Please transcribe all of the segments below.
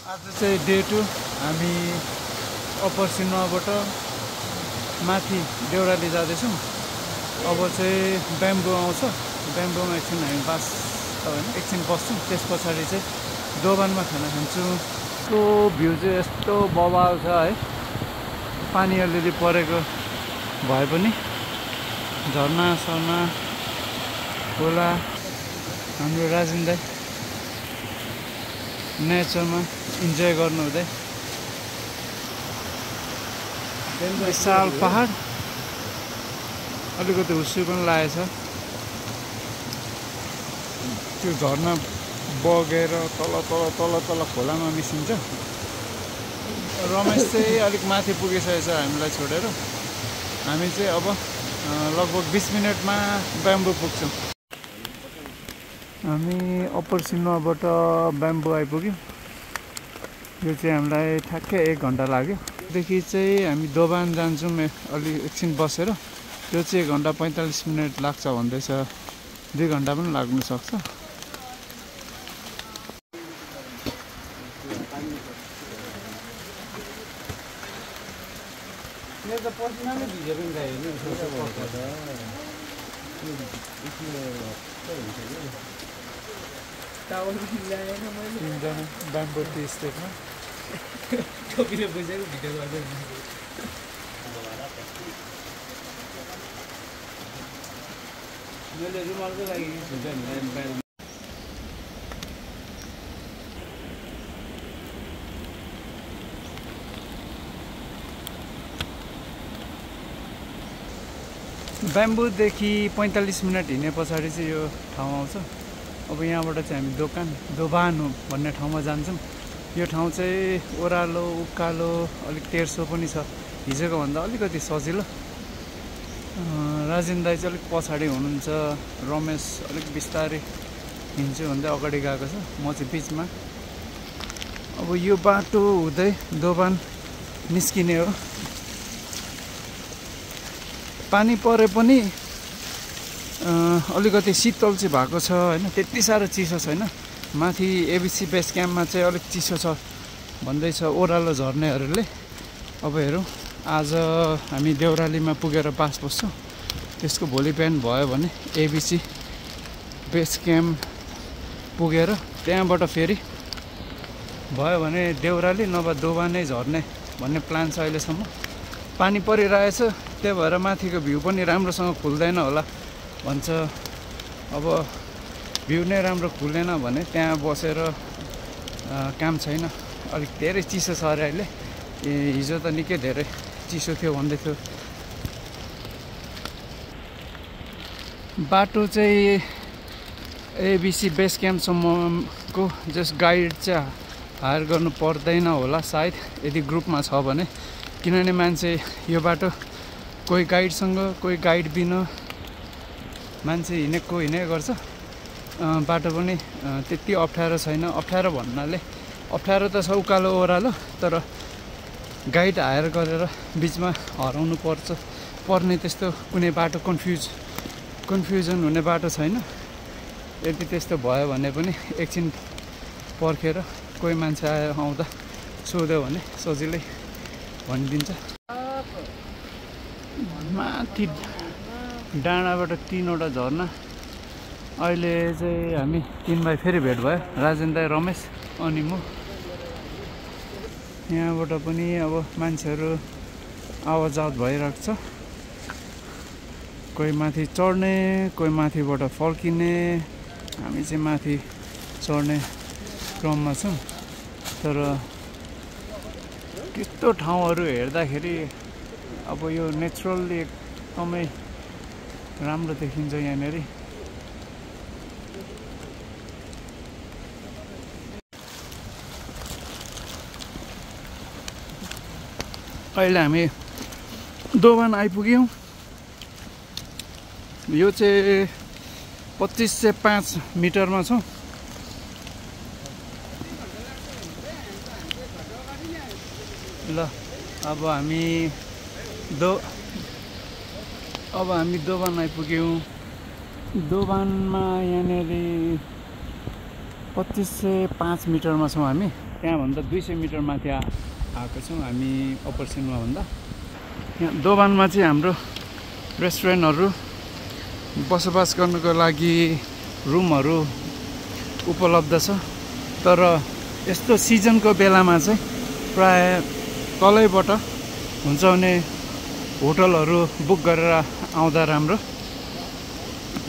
आज चाहिँ डे 2 हामी अप्पर सिनेमाबाट माथि देउराली जाँदैछौँ। अब चाहिँ ब्याम्बो आउँछ, ब्याम्बोमा एकछिन हामी एकछिन बस्छौँ। त्यस पछाडि चाहिँ दोभानमा खाना खान्छौँ। त्यो भ्यू चाहिँ यस्तो बवाल छ है, पानी अलिअलि परेको भए पनि झर्ना सर्ना खोला। हाम्रो राजेन दाइ नेचरमा इन्जोय गर्नु हुँदै विशाल पहाड, अलिकति हुस्सु पनि लागेछ। त्यो झर्ना बगेर तल तल तल तल खोलामा मिसिन्छ। रमेश चाहिँ अलिक माथि पुगिसकेको छ हामीलाई छोडेर। हामी चाहिँ अब लगभग 20 मिनटमा ब्याम्बो पुग्छौँ। हामी अप्पर सिनेमाबाट ब्याम्बो आइपुग्यौँ। यो चाहिँ हामीलाई ठ्याक्कै 1 घन्टा लाग्यो। देखि चाहिँ हामी दोभान जान्छौँ अलि एकछिन बसेर। त्यो चाहिँ 1 घन्टा 45 मिनट लाग्छ भन्दैछ, 2 घन्टा पनि लाग्नु सक्छ। तिनजना ब्याम्बो टी स्टेटमा टोपीले बुझेको भिडियो गर्दै मैले रुमालको लागि ब्याम्बोदेखि 45 मिनट हिँडे पछाडि चाहिँ यो ठाउँ आउँछ। अब यहाँबाट चाहिँ हामी दोभान भन्ने ठाउँमा जान्छौँ। यो ठाउँ चाहिँ ओह्रालो उकालो अलिक तेर्सो पनि छ, हिजोको भन्दा अलिकति सजिलो। राजेन दाइ चाहिँ अलिक पछाडि हुनुहुन्छ, रमेश अलिक बिस्तारै हिँड्छु भन्दै अगाडि गएको छ, म चाहिँ बिचमा। अब यो बाटो हुँदै दोभान निस्किने हो। पानी परे पनि अलिकति शीतल चाहिँ भएको छ होइन, त्यति साह्रो चिसो छैन। माथि एबिसी बेस क्याम्पमा चाहिँ अलिक चिसो छ भन्दैछ ओह्रालो झर्नेहरूले। अब हेरौँ, आज हामी देउरालीमा पुगेर बास बस्छौँ। त्यसको भोलि बिहान भयो भने एबिसी बेस क्याम्प पुगेर त्यहाँबाट फेरि भयो भने देउराली नभए दोभानै झर्ने भन्ने प्लान छ अहिलेसम्म। पानी परिरहेछ, त्यही भएर माथिको भ्यू पनि राम्रोसँग खुल्दैन होला भन्छ। अब भ्यू नै राम्रो खुलेन भने त्यहाँ बसेर काम छैन। अलिक धेरै चिसो छ अरे अहिले, हिजो त निकै धेरै चिसो थियो भन्दै थियो। बाटो चाहिँ एबिसी बेस क्याम्पसम्मको जस्ट गाइड चाहिँ हायर गर्नु पर्दैन होला सायद, यदि ग्रुपमा छ भने। किनभने मान्छे यो बाटो कोही गाइडसँग कोही गाइड बिना मान्छे हिँडेको गर्छ। बाटो पनि त्यति अप्ठ्यारो छैन। अप्ठ्यारो भन्नाले अप्ठ्यारो त छ, उकालो ओह्रालो, तर गाइड हायर गरेर बिचमा हराउनु पर्ने त्यस्तो कुनै बाटो कन्फ्युजन हुने बाटो छैन। यदि त्यस्तो भयो भने पनि एकछिन पर्खेर कोही मान्छे आउँदा सोध्यो भने सजिलै भनिदिन्छ। माथि डाँडाबाट 3वटा झर्ना। अहिले चाहिँ हामी 3 भाइ फेरि भेट भयो, राजेन दाइ, रमेश अनि म। यहाँबाट पनि अब मान्छेहरू आवाजात भइरहेको छ। कोही माथि चढ्ने, कोही माथिबाट फर्किने। हामी चाहिँ माथि चढ्ने क्रममा छौँ। तर त्यस्तो ठाउँहरू हेर्दाखेरि अब यो नेचुरल्ली एकदमै राम्रो देखिन्छ यहाँनिर। अहिले हामी दोभान आइपुग्यौँ। यो चाहिँ 2505 मिटरमा छौँ। ल अब हामी दोभान आइपुग्यौँ। दोभानमा यहाँनिर 2505 मिटरमा छौँ हामी। त्यहाँभन्दा 200 मिटर माथि आएको छौँ हामी अप्पर सिङ्गला भन्दा। यहाँ दोभानमा चाहिँ हाम्रो रेस्टुरेन्टहरू बसोबास गर्नुको लागि रुमहरू उपलब्ध छ। तर यस्तो सिजनको बेलामा चाहिँ प्राय तलैबाट हुन्छ भने होटलहरू बुक गरेर आउँदा राम्रो।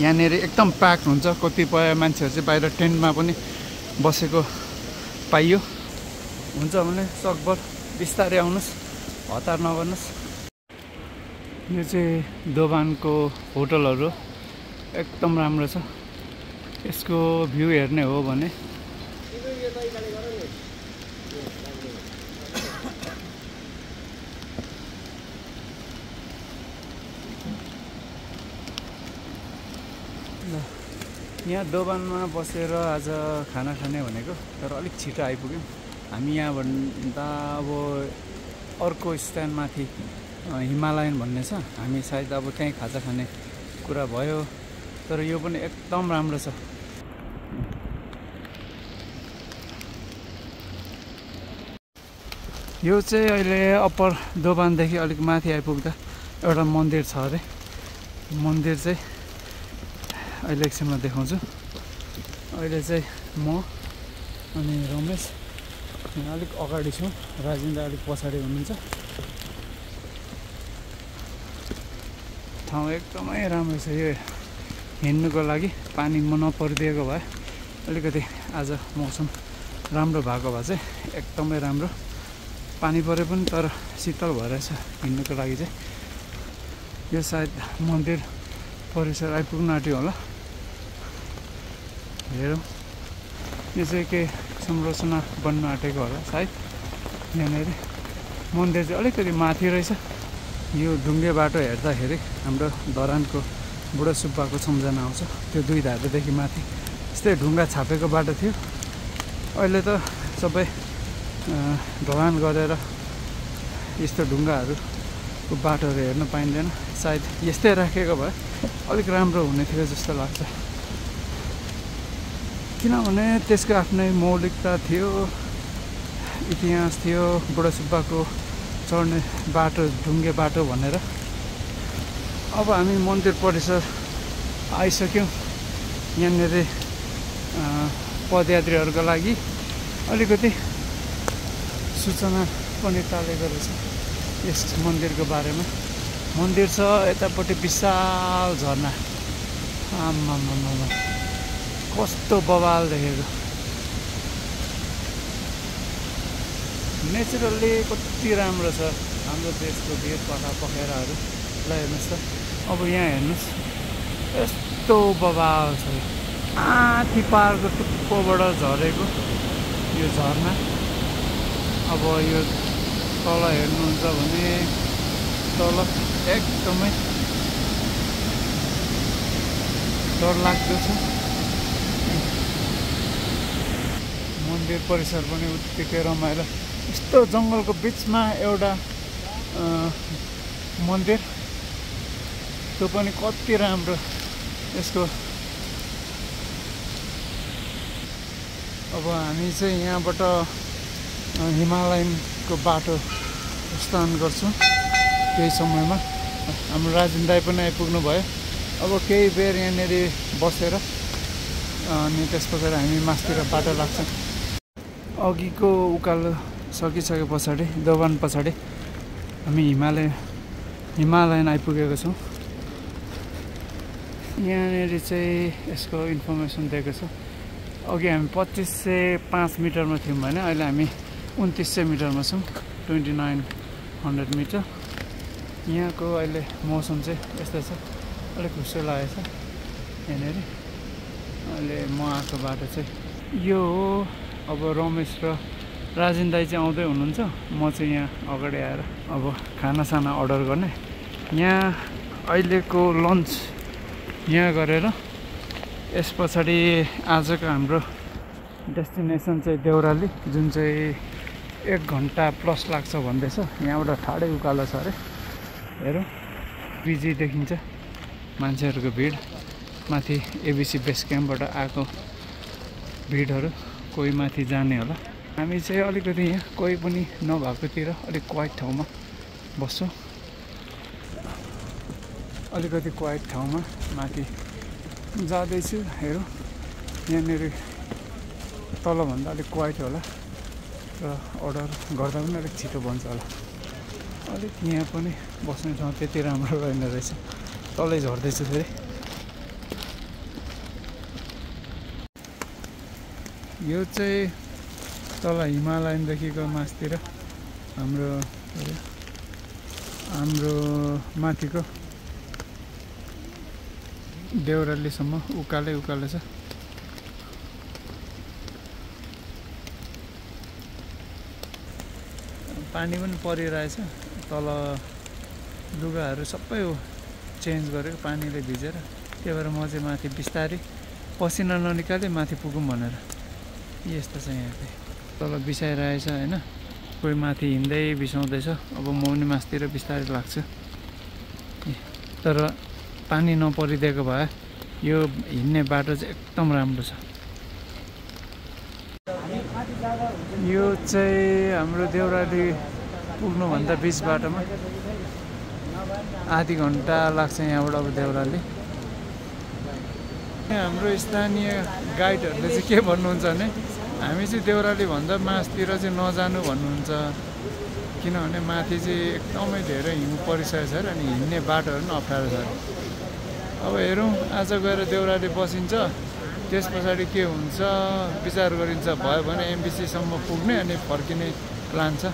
यहाँनिर एकदम प्याक हुन्छ, कतिपय मान्छेहरू चाहिँ बाहिर टेन्टमा पनि बसेको पाइयो। हुन्छ भने सकभर बिस्तारै आउनुहोस्, हतार नगर्नुहोस्। यो चाहिँ दोभानको होटलहरू एकदम राम्रो छ। यसको भ्यू हेर्ने हो भने यहाँ दोभानमा बसेर आज खाना खाने भनेको, तर अलिक छिटो आइपुग्यौँ हामी। यहाँभन्दा अब अर्को स्ट्यान्डमाथि हिमालयन भन्ने छ, हामी सायद अब त्यहीँ खाजा खाने कुरा भयो। तर यो पनि एकदम राम्रो छ। यो चाहिँ अहिले अप्पर दोभानदेखि अलिक माथि आइपुग्दा एउटा मन्दिर छ अरे। मन्दिर चाहिँ अहिले एकछिनमा देखाउँछु। अहिले चाहिँ म अनि रमेश यहाँ अलिक अगाडि छौँ, राजेन्द्र अलिक पछाडि हुनुहुन्छ। ठाउँ एकदमै राम्रो छ। यो हिँड्नुको लागि पानी नपरिदिएको भए अलिकति आज मौसम राम्रो भएको भए चाहिँ एकदमै राम्रो। पानी परे पनि तर शीतल भएर छ हिँड्नुको लागि चाहिँ। यो सायद मन्दिर परिसर आइपुग्न आँट्यो होला। हेरौँ, यो चाहिँ के संरचना बन्न आँटेको होला सायद। यहाँनिर मन्दिर चाहिँ अलिकति माथि रहेछ। यो ढुङ्गे बाटो हेर्दाखेरि हाम्रो धरानको बुढा सुब्बाको सम्झना आउँछ। त्यो 2 धारोदेखि माथि यस्तै ढुङ्गा छापेको बाटो थियो। अहिले त सबै ढलान गरेर यस्तो ढुङ्गाहरूको बाटोहरू हेर्न पाइँदैन। सायद यस्तै राखेको भए अलिक राम्रो हुने थियो जस्तो लाग्छ। किनभने त्यसको आफ्नै मौलिकता थियो, इतिहास थियो, बुढा सुब्बाको चढ्ने बाटो ढुङ्गे बाटो भनेर। अब हामी मन्दिर परिसर आइसक्यौँ। यहाँनिर पदयात्रीहरूको लागि अलिकति सूचना पनि टालेको रहेछ यस मन्दिरको बारेमा। मन्दिर छ यतापट्टि विशाल झरना, आमामामा कस्तो बवाल देखेको। नेचुरल्ली कति राम्रो छ हाम्रो देशको भिर पखेराहरू। ल हेर्नुहोस् त, अब यहाँ हेर्नुहोस् यस्तो बवाल छ। आँखी पारको टुप्पोबाट झरेको यो झरना। अब यो तल हेर्नुहुन्छ भने तल एकदमै डरलाग्दो छ। मन्दिर परिसर पनि उत्तिकै रमाइलो। यस्तो जङ्गलको बिचमा एउटा मन्दिर, त्यो पनि कति राम्रो। यसको अब हामी चाहिँ यहाँबाट हिमालयनको बाटो प्रस्थान गर्छौँ केही समयमा। हाम्रो राजेन दाइ पनि आइपुग्नु भयो। अब केही बेर यहाँनिर बसेर अनि त्यस पछाडि हामी मास्तिर बाटो लाग्छौँ। अघिको उकालो सकिसके पछाडि दोभान पछाडि हामी हिमालयन आइपुगेको छौँ। यहाँनिर चाहिँ यसको इन्फर्मेसन दिएको छ। अघि हामी 2505 मिटरमा थियौँ भने अहिले हामी 2900 मिटरमा छौँ, 2900 मिटर। यहाँको अहिले मौसम चाहिँ यस्तो छ, अलिक खुसी लागेको छ यहाँनिर। अहिले म आएको बाटो चाहिँ यो हो। अब रमेश र राजेन दाइ चाहिँ आउँदै हुनुहुन्छ। म चाहिँ यहाँ अगाडि आएर अब खानासाना अर्डर गर्ने। यहाँ अहिलेको लन्च यहाँ गरेर यस पछाडि आजको हाम्रो डेस्टिनेसन चाहिँ देउराली, जुन चाहिँ 1 घन्टा प्लस लाग्छ भन्दैछ। यहाँबाट ठाडै उकालो छ अरे। हेरौँ, बिजी देखिन्छ मान्छेहरूको भिड। माथि एबिसी बेस क्याम्पबाट आएको भिडहरू, कोही माथि जाने होला। हामी चाहिँ अलिकति यहाँ कोही पनि नभएकोतिर अलिक क्वाइट ठाउँमा बस्छौँ। अलिकति क्वाइट ठाउँमा माथि जाँदैछु। हेरौँ यहाँनिर तलभन्दा अलिक क्वाइट होला र अर्डर गर्दा पनि अलिक छिटो बन्छ होला। अलिक यहाँ पनि बस्ने ठाउँ त्यति राम्रो रहेन रहेछ, तलै झर्दैछु फेरि। यो चाहिँ तल हिमालयनदेखिको मास्तिर हाम्रो माथिको देउरालीसम्म उकालै उकालो छ। पानी पनि परिरहेछ। तल लुगाहरू सबै चेन्ज गरेको पानीले भिजेर, त्यही भएर म चाहिँ माथि बिस्तारै पसिना ननिकाले माथि पुगौँ भनेर। यस्तो छ यहाँ चाहिँ तल बिसाइरहेछ होइन, कोही माथि हिँड्दै बिसाउँदैछ। अब म पनि मासतिर बिस्तारै लाग्छु। तर पानी नपरिदिएको भए यो हिँड्ने बाटो चाहिँ एकदम राम्रो छ। यो चाहिँ हाम्रो देउराली पुग्नुभन्दा बिच बाटोमा आधी घन्टा लाग्छ यहाँबाट अब देउराली। हाम्रो स्थानीय गाइडहरूले चाहिँ के भन्नुहुन्छ भने हामी चाहिँ देउराली भन्दा मासतिर चाहिँ नजानु भन्नुहुन्छ, किनभने माथि चाहिँ एकदमै धेरै हिउँ परिसकेको छ अनि हिँड्ने बाटोहरू पनि अप्ठ्यारो छ। अब हेरौँ आज गएर देउराली बसिन्छ, त्यस पछाडि के हुन्छ विचार गरिन्छ। भयो भने एमबिसीसम्म पुग्ने अनि फर्किने प्लान छ।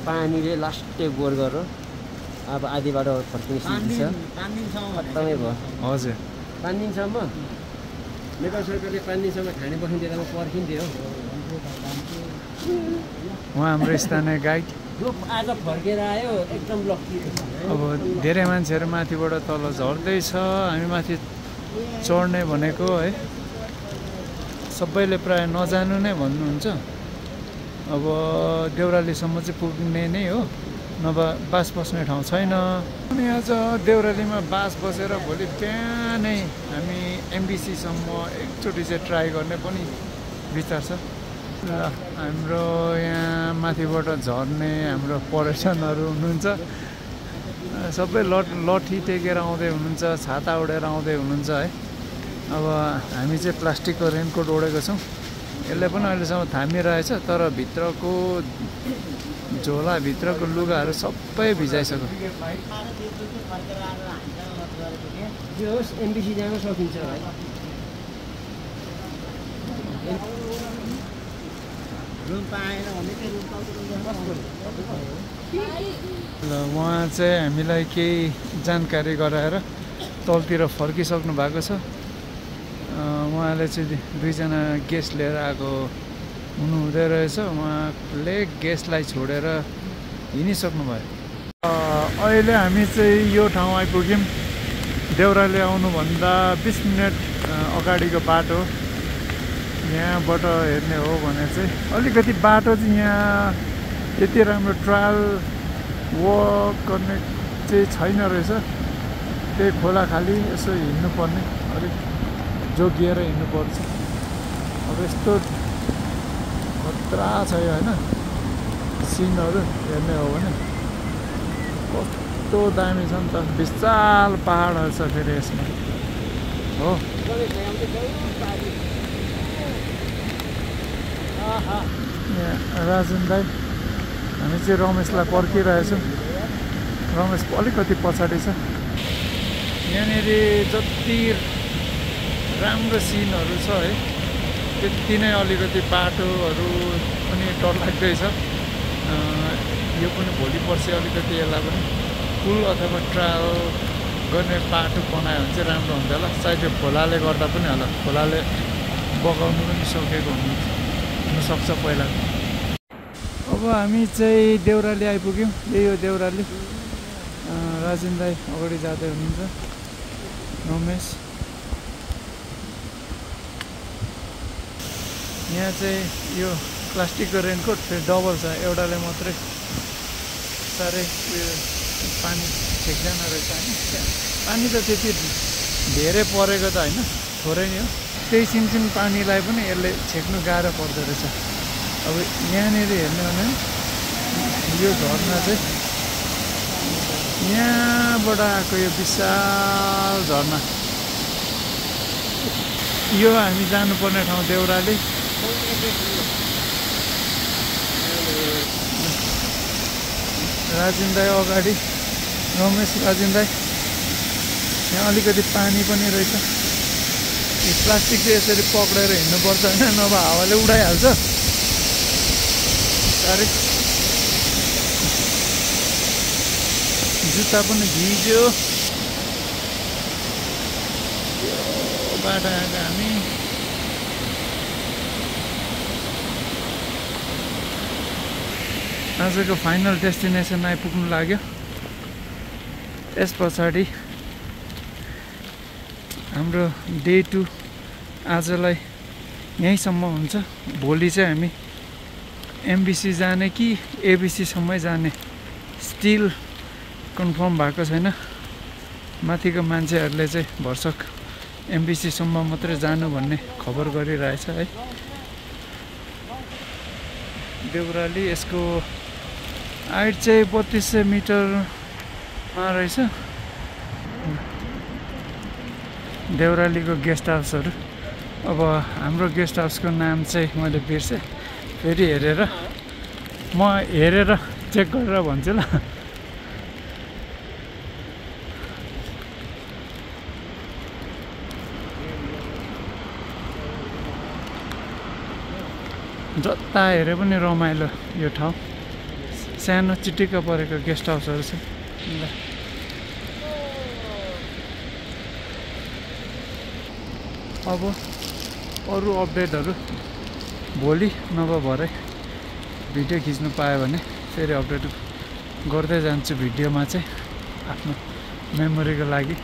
पानीले लास्टै गोर गरेर अब आधी बाटो फर्किने स्थिति छ। खत्तमै भयो। हजुर 5 दिनसम्म नेपाल सरकारले 5 दिनसम्म खाने बस्ने दिँदा पर्खिन्थ्यो। उहाँ हाम्रो स्थानीय गाइड जो आज फर्केर आयो एकदम लक्की। अब धेरै मान्छेहरू माथिबाट तल झर्दैछ, हामी माथि चढ्ने भनेको है। सबैले प्राय नजानु नै भन्नुहुन्छ। अब देउरालीसम्म चाहिँ पुग्ने नै हो, नभए बास बस्ने ठाउँ छैन। अनि आज देउरालीमा बास बसेर भोलि बिहानै हामी एमबिसीसम्म एकचोटि चाहिँ ट्राई गर्ने पनि विचार छ। र हाम्रो यहाँ माथिबाट झर्ने हाम्रो पर्यटनहरू हुनुहुन्छ, सबै लट्ठी टेकेर आउँदै हुनुहुन्छ, छाता उडेर आउँदै हुनुहुन्छ है। अब हामी चाहिँ प्लास्टिकको रेनकोट ओढेको छौँ, यसले पनि अहिलेसम्म थामिरहेछ। तर भित्रको झोलाभित्रको लुगाहरू सबै भिजाइसक्यो। एमबिसी जान सकिन्छ। ल उहाँ चाहिँ हामीलाई केही जानकारी गराएर तलतिर फर्किसक्नु भएको छ। उहाँले चाहिँ 2जना गेस्ट लिएर आएको हुनुहुँदो रहेछ। उहाँले गेस्टलाई छोडेर हिँडिसक्नु भयो। अहिले हामी चाहिँ यो ठाउँ आइपुग्यौँ। देउराली आउनुभन्दा 20 मिनट अगाडिको बाटो। यहाँबाट हेर्ने हो भने चाहिँ अलिकति बाटो चाहिँ यहाँ त्यति राम्रो ट्रायल वक गर्ने चाहिँ छैन रहेछ। त्यही खोला खाली यसो हिँड्नुपर्ने, अलिक जोगिएर हिँड्नुपर्छ। अब यस्तो खतरा छ यो होइन, सिनहरू हेर्ने हो भने कस्तो दामी छ नि त। विशाल पहाडहरू छ फेरि यसमा हो। यहाँ राजन दाई, हामी चाहिँ रमेशलाई पर्खिरहेछौँ। रमेश अलिकति पछाडि छ। यहाँनिर जति राम्रो सिनहरू छ है, त्यति नै अलिकति बाटोहरू पनि डरलाग्दै छ। यो पनि भोलि पर्सि अलिकति यसलाई पनि पुल अथवा ट्रायल गर्ने बाटो बनायो भने चाहिँ राम्रो हुन्छ होला। सायद यो खोलाले गर्दा पनि होला, खोलाले बगाउनु पनि सकेको हुनसक्छ पहिला। अब हामी चाहिँ देउराली आइपुग्यौँ। यही हो देउराली। राजेन दाई अगाडि जाँदै हुनुहुन्छ, रमेश। यहाँ चाहिँ यो प्लास्टिकको रेनकोट फेरि डबल छ, एउटाले मात्रै साह्रै उयो पानी ठेक्दैन रहेछ होइन। पानी त त्यति धेरै परेको त होइन, थोरै नै हो। त्यही सिमसिम पानीलाई पनि यसले छेक्नु गाह्रो पर्दो रहेछ। अब यहाँनिर हेर्नु भने यो झरना चाहिँ यहाँबाट आएको यो विशाल झरना। यो हामी जानुपर्ने ठाउँ देउराली। राजेन दाई अगाडि, रमेश राजेन दाई। यहाँ अलिकति पानी पनि रहेछ। यो प्लास्टिक चाहिँ यसरी पक्रेर हिँड्नुपर्छ होइन, नभए हावाले उडाइहाल्छ। साह्रै जुत्ता पनि भिज्यो। बाटो आएको हामी आजको फाइनल डेस्टिनेसन आइपुग्नु लाग्यो। यस पछाडि हाम्रो डे 2 आजलाई यहीँसम्म हुन्छ। भोलि चाहिँ हामी एमबिसी जाने कि एबिसीसम्मै जाने स्टिल कन्फर्म भएको छैन। माथिको मान्छेहरूले चाहिँ भरसक एमबिसीसम्म मात्रै जानु भन्ने खबर गरिरहेछ है। देउराली यसको हाइट चाहिँ 3200 मिटरमा रहेछ। देउरालीको गेस्ट हाउसहरू। अब हाम्रो गेस्ट हाउसको नाम चाहिँ मैले बिर्सेँ, फेरि हेरेर चेक गरेर भन्छु ल। जता हेरे पनि रमाइलो यो ठाउँ। सानो चिटिक्क परेको गेस्ट हाउसहरू छ। अब अरू अपडेटहरू भोलि नभए भरे भिडियो खिच्नु पायो भने फेरि अपडेट गर्दै जान्छु भिडियोमा चाहिँ, आफ्नो मेमोरीको लागि।